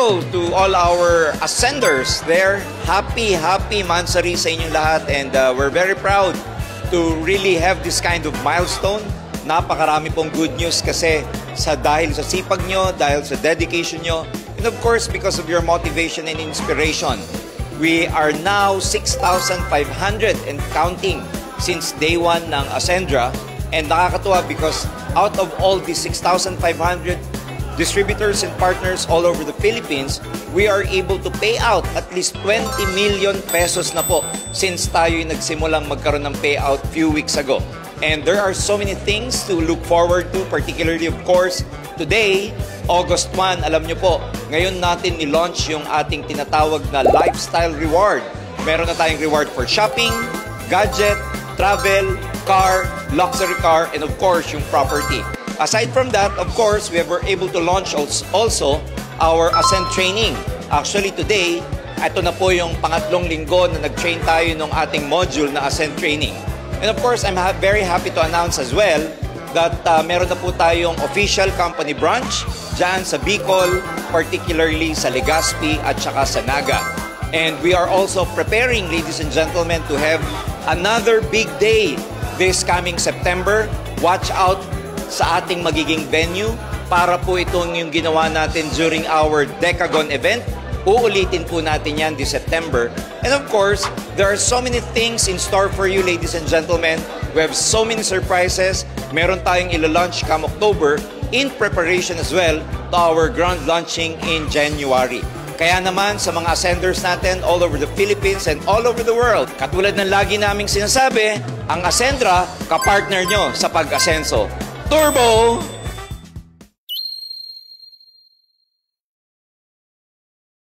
hello to all our ascenders there. Happy Mansari sa inyong lahat, and we're very proud to really have this kind of milestone. Napakarami pong good news kasi dahil sa sipag nyo, dahil sa dedication nyo, and of course because of your motivation and inspiration. We are now 6,500 and counting since day one ng Ascendra, and nakakatuwa because out of all these 6,500 distributors and partners all over the Philippines, we are able to pay out at least 20 million pesos na po since tayo'y nagsimulang magkaroon ng payout few weeks ago. And there are so many things to look forward to, particularly of course, today, August 1, alam nyo po, ngayon natin ni-launch yung ating tinatawag na lifestyle reward. Meron na tayong reward for shopping, gadget, travel, car, luxury car, and of course, yung property. Aside from that, of course, we were able to launch also our Ascend training. Actually, today, ito na po yung pangatlong linggo na nag-train tayo ng ating module na Ascend training. And of course, I'm very happy to announce as well that meron na po tayong official company branch dyan sa Bicol, particularly sa Legazpi at saka sa Naga. And we are also preparing, ladies and gentlemen, to have another big day this coming September. Watch out sa ating magiging venue para po itong yung ginawa natin during our Decagon event. Uulitin po natin yan this September. And of course, there are so many things in store for you, ladies and gentlemen. We have so many surprises. Meron tayong ila-launch come October in preparation as well to our grand launching in January. Kaya naman sa mga ascenders natin all over the Philippines and all over the world, katulad ng lagi naming sinasabi, ang Ascendra, kapartner nyo sa pag-asenso. Turbo!